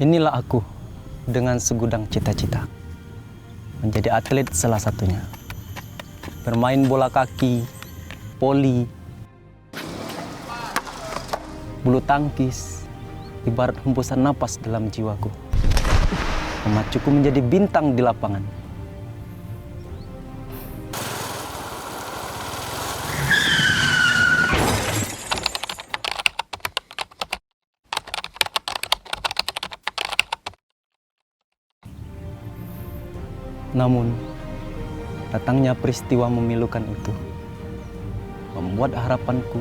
Inilah aku dengan segudang cita-cita. Menjadi atlet salah satunya. Bermain bola kaki, voli, bulu tangkis, ibarat hembusan napas dalam jiwaku. Memacuku menjadi bintang di lapangan. Namun, datangnya peristiwa memilukan itu membuat harapanku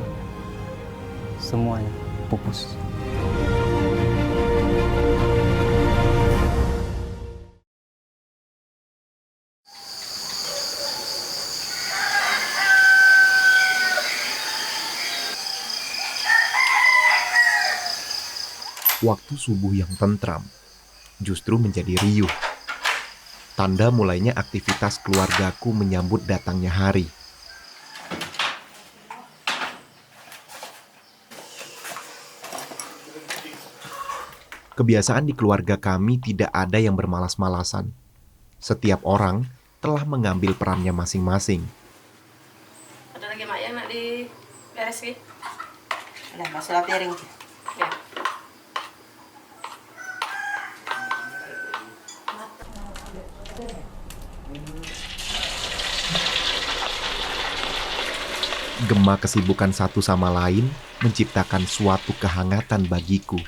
semuanya pupus. Waktu subuh yang tentram justru menjadi riuh. Tanda mulainya aktivitas keluargaku menyambut datangnya hari. Kebiasaan di keluarga kami tidak ada yang bermalas-malasan. Setiap orang telah mengambil perannya masing-masing. Ada lagi mak yang nak diberes sih? Udah, masuklah piring. Ya. Gema kesibukan satu sama lain menciptakan suatu kehangatan bagiku.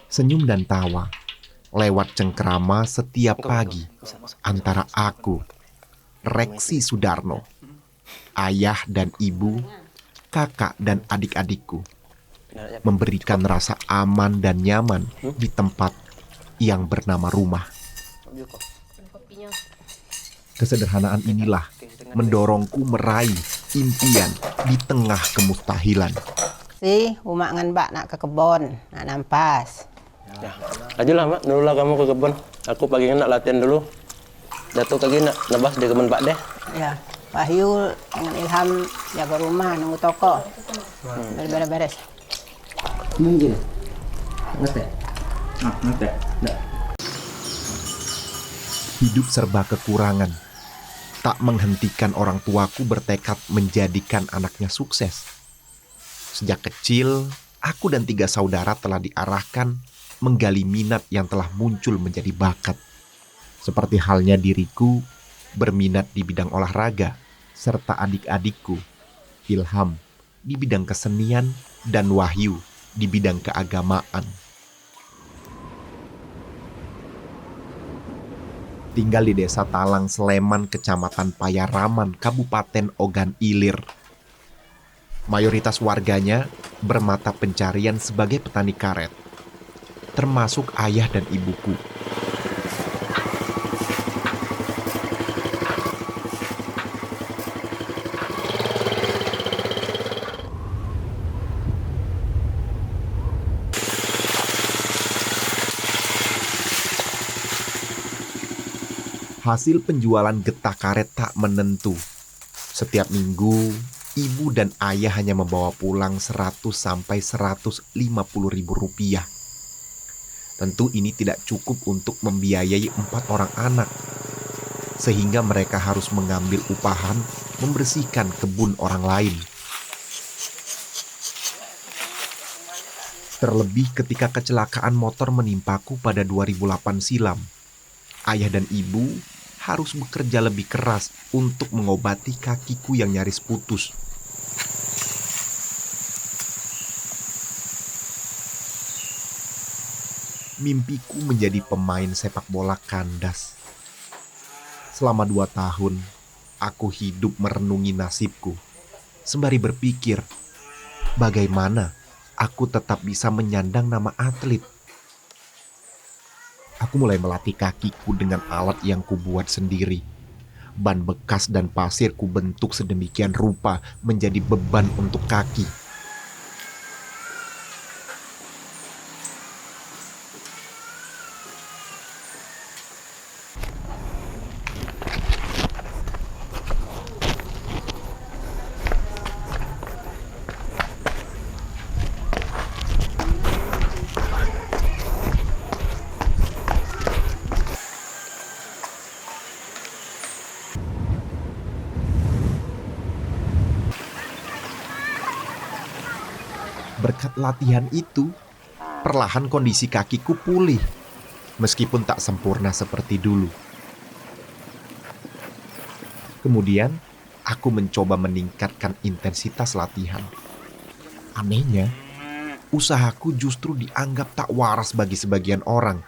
Senyum dan tawa lewat cengkrama setiap pagi antara aku, Reksi Sudarno, ayah dan ibu, kakak dan adik-adikku, memberikan rasa aman dan nyaman di tempat yang bernama rumah. Kopinya. Kesederhanaan inilah mendorongku meraih impian di tengah kemustahilan. Si, umak ngan mbak nak ke kebon, nak nampas. Ya, ajalah mak, dululah kamu ke kebun. Aku pagi nak latihan dulu. Datuk lagi nak nebas di kebun Pak Deh. Ya, Wahyu dengan Ilham jaga rumah, nunggu toko. Beres-beres. Mungkin. Ngerti? Ngerti. Nggak. Hidup serba kekurangan tak menghentikan orang tuaku bertekad menjadikan anaknya sukses. Sejak kecil, aku dan 3 saudara telah diarahkan menggali minat yang telah muncul menjadi bakat. Seperti halnya diriku berminat di bidang olahraga, serta adik-adikku, Ilham di bidang kesenian dan Wahyu di bidang keagamaan. Tinggal di Desa Talang Sleman, Kecamatan Payaraman, Kabupaten Ogan Ilir. Mayoritas warganya bermata pencarian sebagai petani karet, termasuk ayah dan ibuku. Hasil penjualan getah karet tak menentu. Setiap minggu, ibu dan ayah hanya membawa pulang 100 sampai 150 ribu rupiah. Tentu ini tidak cukup untuk membiayai 4 orang anak, sehingga mereka harus mengambil upahan membersihkan kebun orang lain. Terlebih ketika kecelakaan motor menimpaku pada 2008 silam. Ayah dan ibu harus bekerja lebih keras untuk mengobati kakiku yang nyaris putus. Mimpiku menjadi pemain sepak bola kandas. Selama 2 tahun, aku hidup merenungi nasibku, sembari berpikir, bagaimana aku tetap bisa menyandang nama atlet. Aku mulai melatih kakiku dengan alat yang kubuat sendiri. Ban bekas dan pasir kubentuk sedemikian rupa menjadi beban untuk kaki. Berkat latihan itu, perlahan kondisi kakiku pulih, meskipun tak sempurna seperti dulu. Kemudian, aku mencoba meningkatkan intensitas latihan. Anehnya, usahaku justru dianggap tak waras bagi sebagian orang.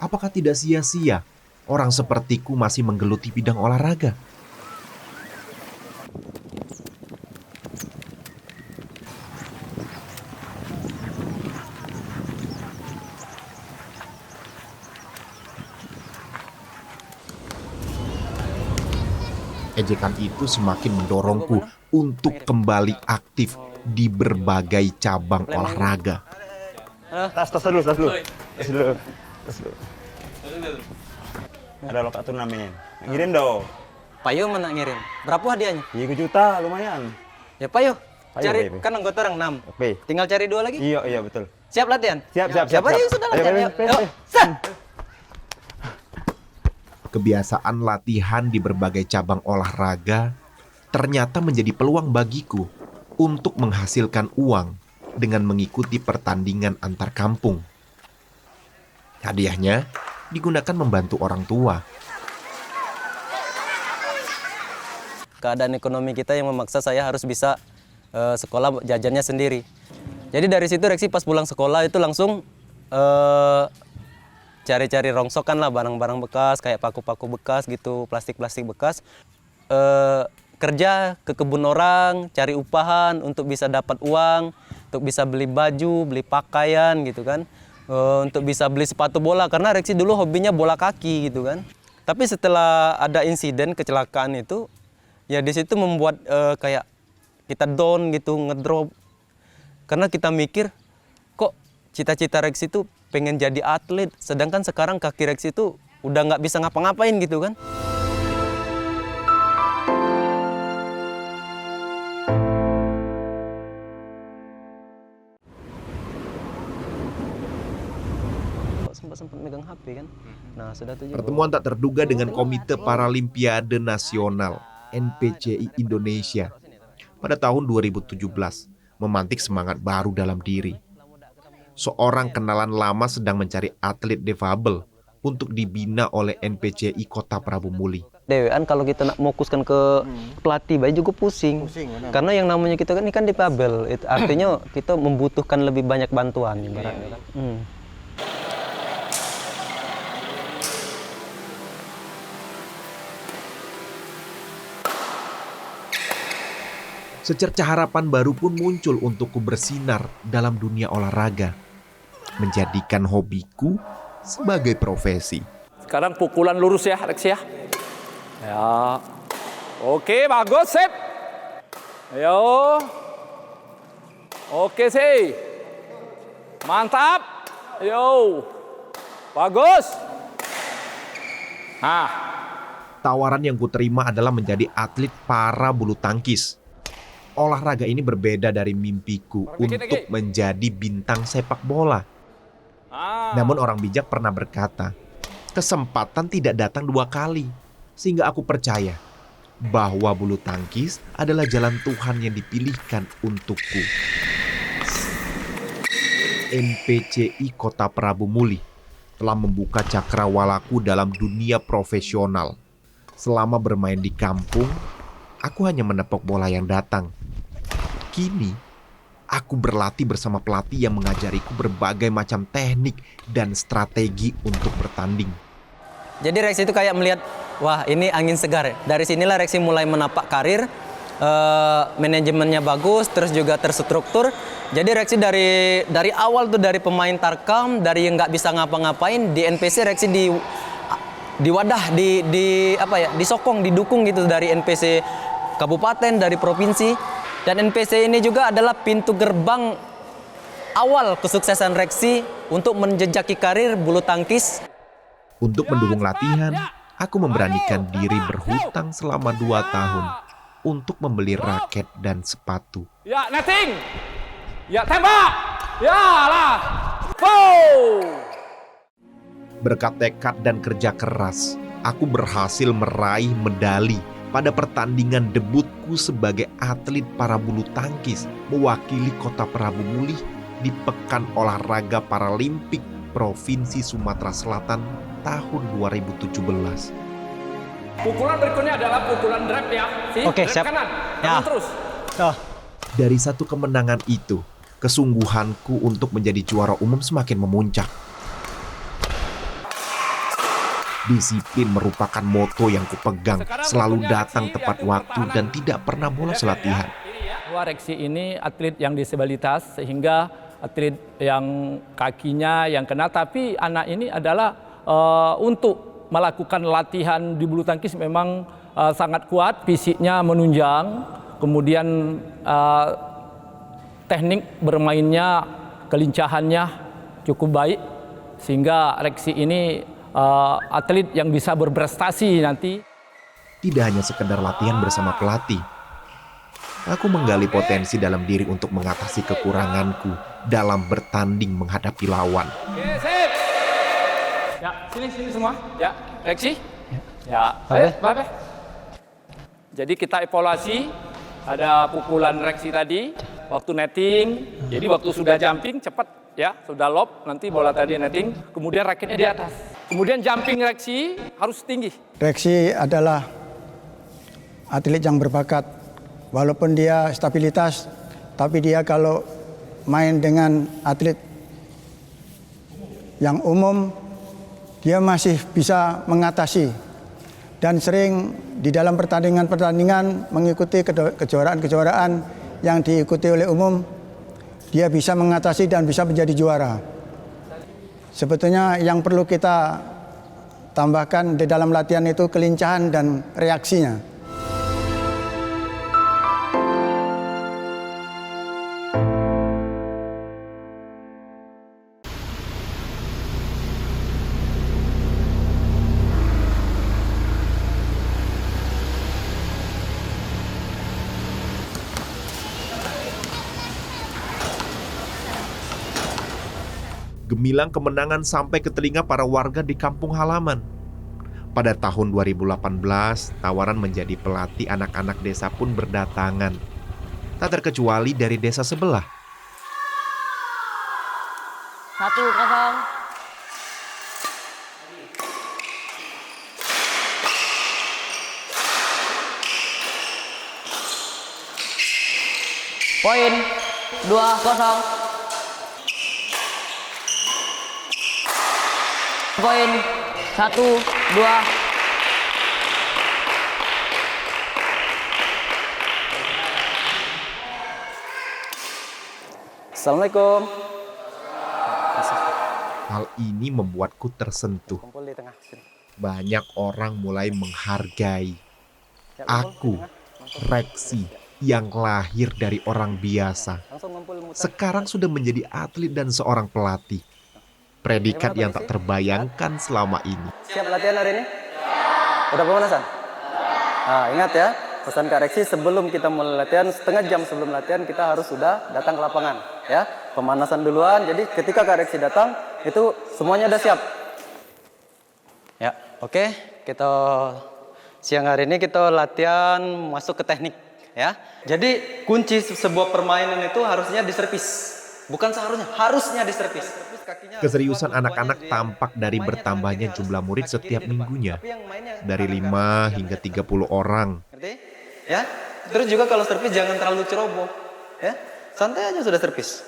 Apakah tidak sia-sia orang sepertiku masih menggeluti bidang olahraga? Ejekan itu semakin mendorongku untuk kembali aktif di berbagai cabang olahraga. Tas dulu. Ada lokal turnamen. Ngirim dong. Payo mana ngirim? Berapa hadiahnya? 3 juta lumayan. Ya Payo, Payo, cari Payo. kan anggota orang 6. Oke. Tinggal cari 2 lagi. Iya betul. Siap latihan? Siap. Ayo sudah latihan. Yuk. San. Kebiasaan latihan di berbagai cabang olahraga ternyata menjadi peluang bagiku untuk menghasilkan uang dengan mengikuti pertandingan antar kampung. Hadiahnya digunakan membantu orang tua. Keadaan ekonomi kita yang memaksa saya harus bisa sekolah jajannya sendiri. Jadi dari situ Reksi pas pulang sekolah itu langsung cari-cari rongsokan lah, barang-barang bekas kayak paku-paku bekas gitu, plastik-plastik bekas. Kerja ke kebun orang, cari upahan untuk bisa dapat uang, untuk bisa beli baju, beli pakaian gitu kan. Untuk bisa beli sepatu bola, karena Reksi dulu hobinya bola kaki gitu kan. Tapi setelah ada insiden kecelakaan itu, ya di situ membuat kayak kita down gitu, ngedrop. Karena kita mikir, kok cita-cita Reksi itu pengen jadi atlet, sedangkan sekarang kaki Reksi itu udah nggak bisa ngapa-ngapain gitu kan. Sempat megang HP kan. Nah, sudah tuh juga. Pertemuan tak terduga dengan Komite Paralimpiade Nasional NPCI Indonesia pada tahun 2017 memantik semangat baru dalam diri. Seorang kenalan lama sedang mencari atlet defabel untuk dibina oleh NPCI Kota Prabu Muli. Dewean kalau kita nak fokuskan ke pelatih bayi juga pusing. Karena yang namanya kita kan ini kan defabel, artinya kita membutuhkan lebih banyak bantuan ibaratnya kan. Secerca harapan baru pun muncul untukku bersinar dalam dunia olahraga, menjadikan hobiku sebagai profesi. Sekarang pukulan lurus ya, Reksi ya. Ya. Oke, bagus, sip. Ayo. Oke sih. Mantap. Ayo. Bagus. Nah. Tawaran yang kuterima adalah menjadi atlet para bulu tangkis. Olahraga ini berbeda dari mimpiku untuk menjadi bintang sepak bola. Namun orang bijak pernah berkata, kesempatan tidak datang 2 kali. Sehingga aku percaya bahwa bulu tangkis adalah jalan Tuhan yang dipilihkan untukku. NPCI Kota Prabu Muli telah membuka cakrawalaku dalam dunia profesional. Selama bermain di kampung, aku hanya menepok bola yang datang. Kini, aku berlatih bersama pelatih yang mengajariku berbagai macam teknik dan strategi untuk bertanding. Jadi Reksi itu kayak melihat, wah ini angin segar. Dari sinilah Reksi mulai menapak karir, manajemennya bagus, terus juga terstruktur. Jadi Reksi dari awal tuh dari pemain tarkam, dari yang nggak bisa ngapa-ngapain, di NPC Reksi diwadah, disokong, didukung gitu dari NPC kabupaten, dari provinsi. Dan NPC ini juga adalah pintu gerbang awal kesuksesan Reksi untuk menjejaki karir bulu tangkis. Untuk mendukung latihan, aku memberanikan diri berhutang selama 2 tahun untuk membeli raket dan sepatu. Ya, netting. Ya, tembak. Ya lah. Wow. Berkat tekad dan kerja keras, aku berhasil meraih medali pada pertandingan debutku sebagai atlet para bulu tangkis mewakili Kota Prabu Mulih di Pekan Olahraga Paralimpik Provinsi Sumatera Selatan tahun 2017. Pukulan berikutnya adalah pukulan drive ya. Oke, Drive siap. kanan. Ya. Kanan terus. Dari satu kemenangan itu, kesungguhanku untuk menjadi juara umum semakin memuncak. Disiplin merupakan moto yang kupegang, selalu datang tepat waktu dan tidak pernah bolos latihan. Bahwa Reksi ini atlet yang disabilitas sehingga atlet yang kakinya yang kena, tapi anak ini adalah untuk melakukan latihan di bulu tangkis memang sangat kuat, fisiknya menunjang, kemudian teknik bermainnya, kelincahannya cukup baik sehingga Reksi ini atlet yang bisa berprestasi nanti. Tidak hanya sekedar latihan bersama pelatih, aku menggali potensi dalam diri untuk mengatasi kekuranganku dalam bertanding menghadapi lawan. Oke, sip. Ya, sini semua. Ya, Reksi. Ya, bye. Jadi kita evaluasi, ada pukulan Reksi tadi, waktu netting. Jadi waktu sudah jumping cepat ya, sudah lob, nanti bola tadi netting, kemudian raketnya di atas. Kemudian jumping Reksi harus tinggi. Reksi adalah atlet yang berbakat. Walaupun dia stabilitas, tapi dia kalau main dengan atlet yang umum, dia masih bisa mengatasi. Dan sering di dalam pertandingan-pertandingan mengikuti kejuaraan-kejuaraan yang diikuti oleh umum, dia bisa mengatasi dan bisa menjadi juara. Sebetulnya yang perlu kita tambahkan di dalam latihan itu kelincahan dan reaksinya. Gemilang kemenangan sampai ke telinga para warga di kampung halaman. Pada tahun 2018, tawaran menjadi pelatih anak-anak desa pun berdatangan. Tak terkecuali dari desa sebelah. 1-0. Poin 2-0. Poin 1-2. Assalamualaikum. Hal ini membuatku tersentuh. Kumpul di tengah sini. Banyak orang mulai menghargai aku, Reksi, yang lahir dari orang biasa. Langsung ngumpul muter. Sekarang sudah menjadi atlet dan seorang pelatih. Predikat yang tak terbayangkan selama ini. Siap latihan hari ini? Udah pemanasan? Nah, ingat ya, pesan Kak Reksi sebelum kita mulai latihan, setengah jam sebelum latihan kita harus sudah datang ke lapangan. Ya, pemanasan duluan, jadi ketika Kak Reksi datang, itu semuanya udah siap. Ya, oke. Kita siang hari ini kita latihan masuk ke teknik. Ya, jadi kunci sebuah permainan itu harusnya diservis. Bukan seharusnya, harusnya diservis. Keseriusan anak-anak tampak dari bertambahnya jumlah murid setiap minggunya. Dari 5 hingga 30 orang. Ngerti? Ya. Terus juga kalau servis jangan terlalu ceroboh. Ya. Santai aja sudah servis.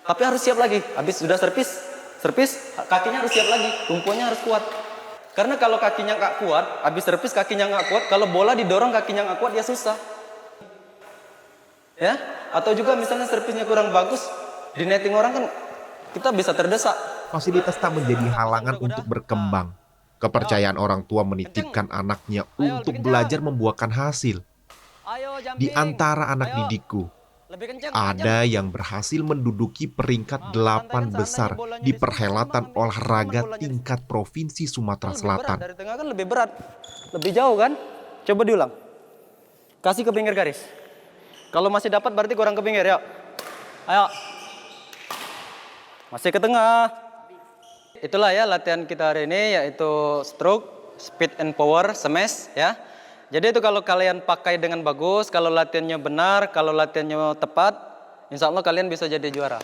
Tapi harus siap lagi. Habis sudah servis kakinya harus siap lagi. Tumpuannya harus kuat. Karena kalau kakinya nggak kuat, habis servis kakinya nggak kuat, kalau bola didorong kakinya nggak kuat, dia susah. Ya. Atau juga misalnya servisnya kurang bagus, di netting orang kan kita bisa terdesak. Fasilitas tak menjadi halangan untuk berkembang. Kepercayaan orang tua menitipkan anaknya untuk belajar membuahkan hasil. Di antara anak didikku, ada yang berhasil menduduki peringkat 8 besar di perhelatan olahraga tingkat Provinsi Sumatera Selatan. Dari tengah kan lebih berat, lebih jauh kan? Coba diulang. Kasih ke pinggir garis. Kalau masih dapat berarti kurang ke pinggir, ya. Ayo. Masih ke tengah. Itulah ya latihan kita hari ini, yaitu stroke, speed and power, smash ya. Jadi itu kalau kalian pakai dengan bagus, kalau latihannya benar, kalau latihannya tepat, insya Allah kalian bisa jadi juara.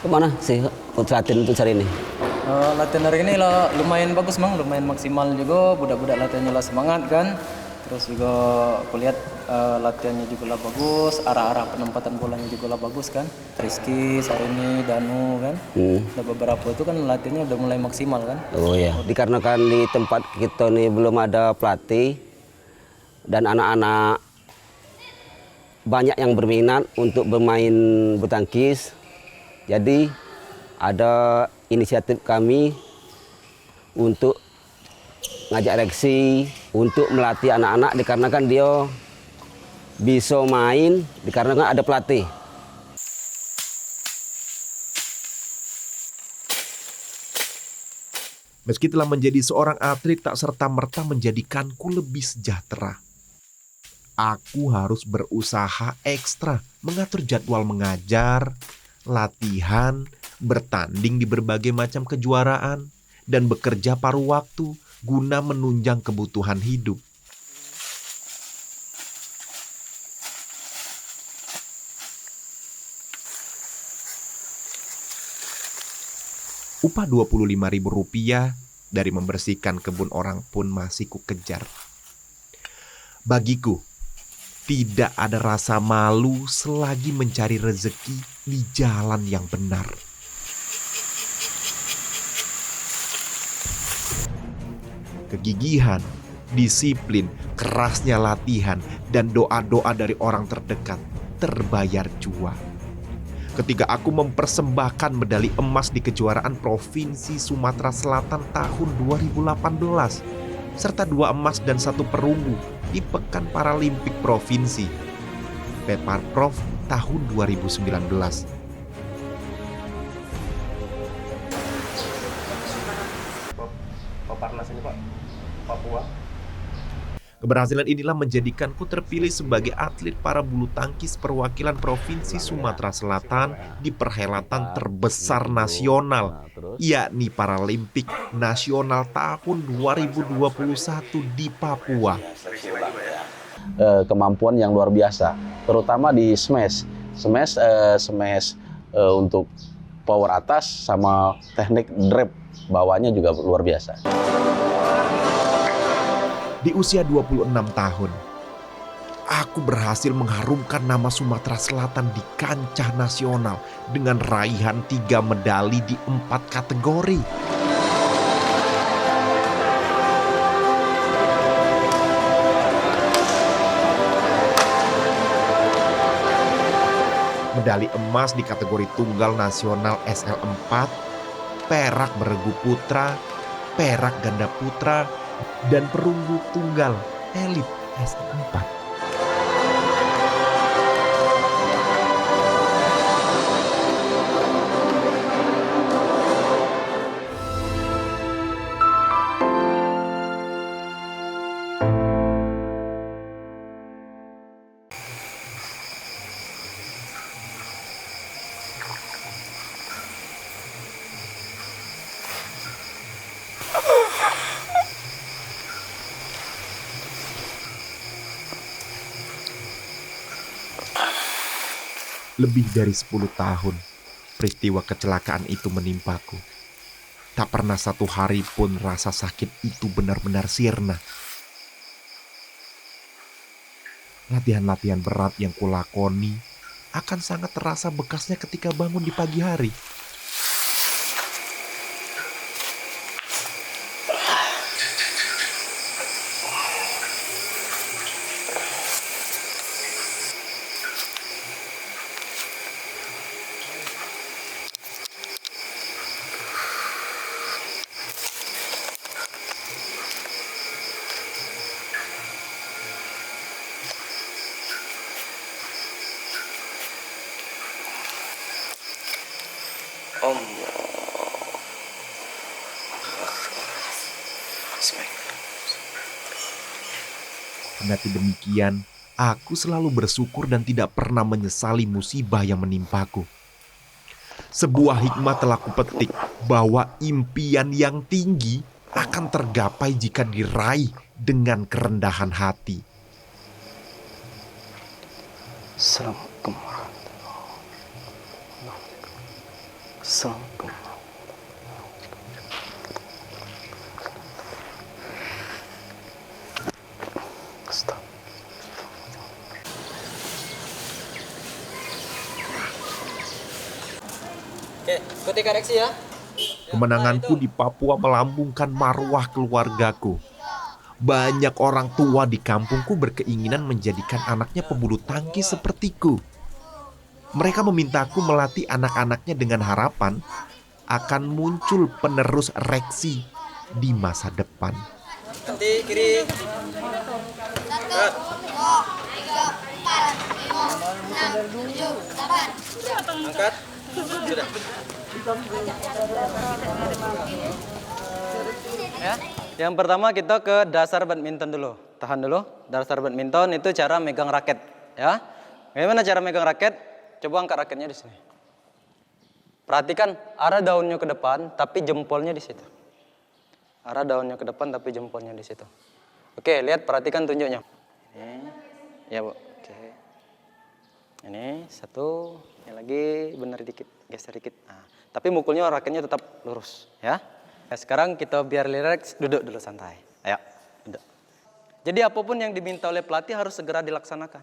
Kemana sih latihan untuk hari ini? Latihan hari ini lah lumayan bagus Mang, lumayan maksimal juga, budak-budak latihannya lah semangat kan. Terus juga aku lihat latihannya juga lah bagus, arah-arah penempatan bolanya juga lah bagus kan. Rizky, Sarini, Danu kan. Ada beberapa itu kan latihannya udah mulai maksimal kan. Oh ya, dikarenakan di tempat kita ini belum ada pelatih dan anak-anak banyak yang berminat untuk bermain bulu tangkis. Jadi ada inisiatif kami untuk ngajak Reksi untuk melatih anak-anak dikarenakan dia bisa main dikarenakan ada pelatih. Meski telah menjadi seorang atlet, tak serta-merta menjadikanku lebih sejahtera. Aku harus berusaha ekstra, mengatur jadwal mengajar, latihan, bertanding di berbagai macam kejuaraan, dan bekerja paruh waktu guna menunjang kebutuhan hidup. Upah Rp25.000 dari membersihkan kebun orang pun masih kukejar. Bagiku, tidak ada rasa malu selagi mencari rezeki di jalan yang benar. Kegigihan, disiplin, kerasnya latihan, dan doa-doa dari orang terdekat terbayar jua. Ketika aku mempersembahkan medali emas di kejuaraan Provinsi Sumatera Selatan tahun 2018, serta 2 emas dan 1 perunggu di Pekan Paralimpik Provinsi Peparprov tahun 2019. Peparnas ini Pak, Papua. Keberhasilan inilah menjadikanku terpilih sebagai atlet para bulu tangkis perwakilan Provinsi Sumatera Selatan di perhelatan terbesar nasional, yakni Paralimpik Nasional tahun 2021 di Papua. Kemampuan yang luar biasa, terutama di smash untuk power atas sama teknik drop bawahnya juga luar biasa. Di usia 26 tahun, aku berhasil mengharumkan nama Sumatera Selatan di kancah nasional dengan raihan 3 medali di 4 kategori. Medali emas di kategori tunggal nasional SL4, perak beregu putra, perak ganda putra, dan perunggu tunggal elit SL4. Lebih dari 10 tahun, peristiwa kecelakaan itu menimpaku. Tak pernah satu hari pun rasa sakit itu benar-benar sirna. Latihan-latihan berat yang kulakoni akan sangat terasa bekasnya ketika bangun di pagi hari. Kendati demikian, aku selalu bersyukur dan tidak pernah menyesali musibah yang menimpaku. Sebuah hikmah telah kupetik bahwa impian yang tinggi akan tergapai jika diraih dengan kerendahan hati. Assalamualaikum warahmatullahi wabarakatuh. Assalamualaikum. Oke, ikuti koreksi ya. Kemenanganku di Papua melambungkan marwah keluargaku. Banyak orang tua di kampungku berkeinginan menjadikan anaknya pebulu tangkis sepertiku. Mereka memintaku melatih anak-anaknya dengan harapan akan muncul penerus reksi di masa depan. Nanti kiri. Angkat. Sudah. Ya. Yang pertama kita ke dasar badminton dulu. Tahan dulu. Dasar badminton itu cara megang raket, ya. Bagaimana cara megang raket? Coba angkat raketnya di sini. Perhatikan arah daunnya ke depan, tapi jempolnya di situ. Arah daunnya ke depan, tapi jempolnya di situ. Oke, lihat, perhatikan tunjuknya. Ini, ya Bu. Oke. Ini satu, ini lagi benar dikit, geser dikit. Nah, tapi mukulnya raketnya tetap lurus, ya. Nah, sekarang kita biar rileks, duduk dulu santai. Ayo, duduk. Jadi apapun yang diminta oleh pelatih harus segera dilaksanakan.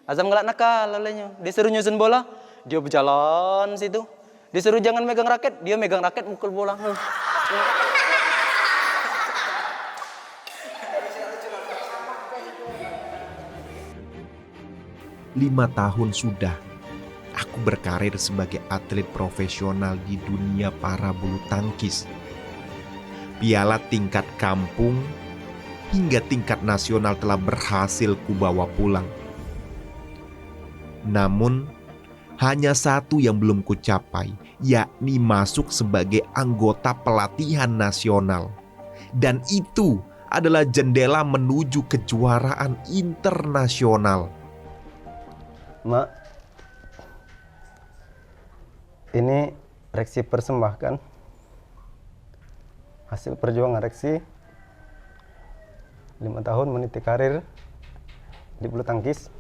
Azam ngelak nakal olehnya. Disuruh nyusun bola, dia berjalan situ. Disuruh jangan megang raket, dia megang raket mukul bola. 5 tahun sudah aku berkarir sebagai atlet profesional di dunia para bulu tangkis. Piala tingkat kampung hingga tingkat nasional telah berhasil kubawa pulang. Namun, hanya satu yang belum kucapai, yakni masuk sebagai anggota pelatihan nasional. Dan itu adalah jendela menuju kejuaraan internasional. Mak, ini Reksi persembahkan hasil perjuangan Reksi 5 tahun meniti karir di bulu tangkis.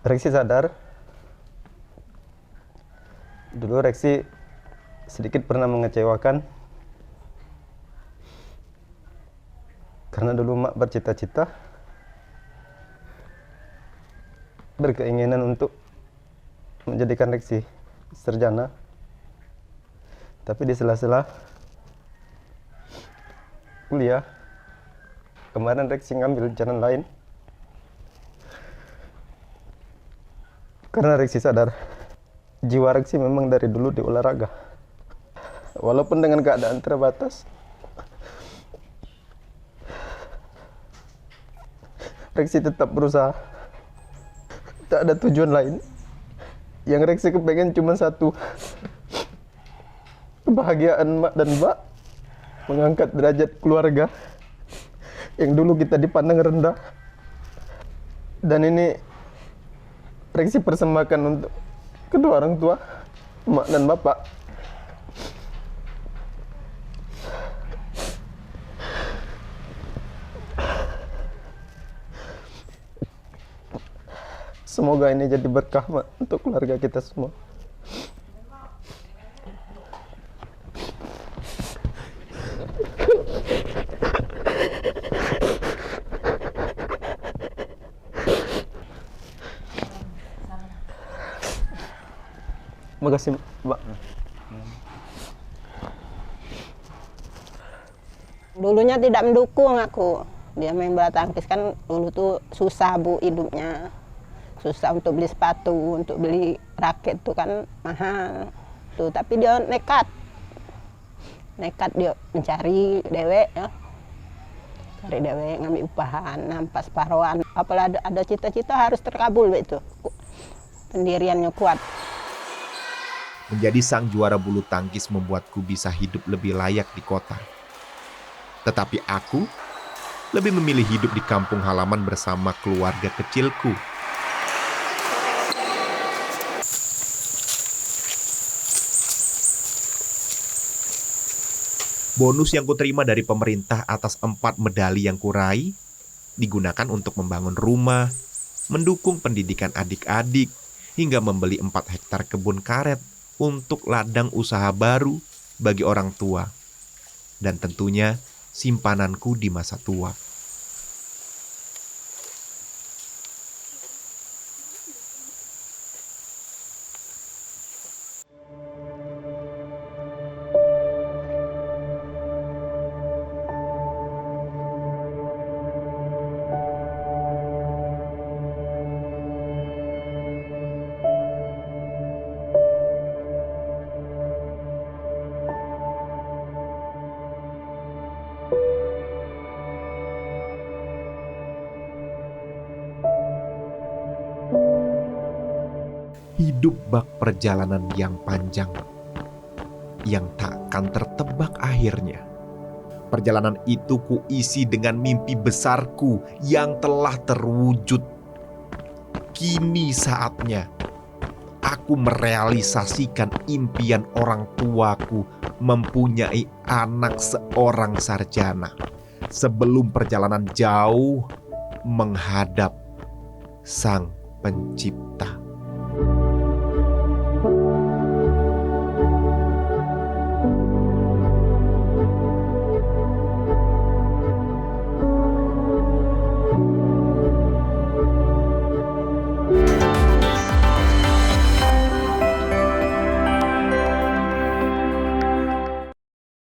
Reksi sadar dulu Reksi sedikit pernah mengecewakan karena dulu Mak bercita-cita berkeinginan untuk menjadikan Reksi sarjana, tapi di sela-sela kuliah kemarin Reksi ngambil jalan lain karena Reksi sadar jiwa Reksi memang dari dulu di olahraga, walaupun dengan keadaan terbatas. Reksi tetap berusaha. Tak ada tujuan lain. Yang Reksi kepengen cuma satu. Kebahagiaan Mak dan Mbak. Mengangkat derajat keluarga yang dulu kita dipandang rendah. Dan ini Reksi persembahkan untuk kedua orang tua, Mak dan Bapak. Semoga ini jadi berkah, Mak, untuk keluarga kita semua. Terima kasih, Mbak. Dulunya tidak mendukung aku. Dia main bola tangkis kan dulu tuh susah Bu hidupnya. Susah untuk beli sepatu, untuk beli raket tuh kan mahal. Tuh, tapi dia nekat. Nekat dia mencari dewek ya. Cari dewek, ngambil upahan, nampas paruan. Apalagi ada cita-cita harus terkabul itu. Pendiriannya kuat. Menjadi sang juara bulu tangkis membuatku bisa hidup lebih layak di kota. Tetapi aku lebih memilih hidup di kampung halaman bersama keluarga kecilku. Bonus yang kuterima dari pemerintah atas 4 medali yang kurai digunakan untuk membangun rumah, mendukung pendidikan adik-adik, hingga membeli 4 hektar kebun karet untuk ladang usaha baru bagi orang tua. Dan tentunya simpananku di masa tua. Hidup bak perjalanan yang panjang, yang takkan tertebak akhirnya. Perjalanan itu kuisi dengan mimpi besarku yang telah terwujud. Kini saatnya aku merealisasikan impian orang tuaku mempunyai anak seorang sarjana. Sebelum perjalanan jauh menghadap Sang Pencipta.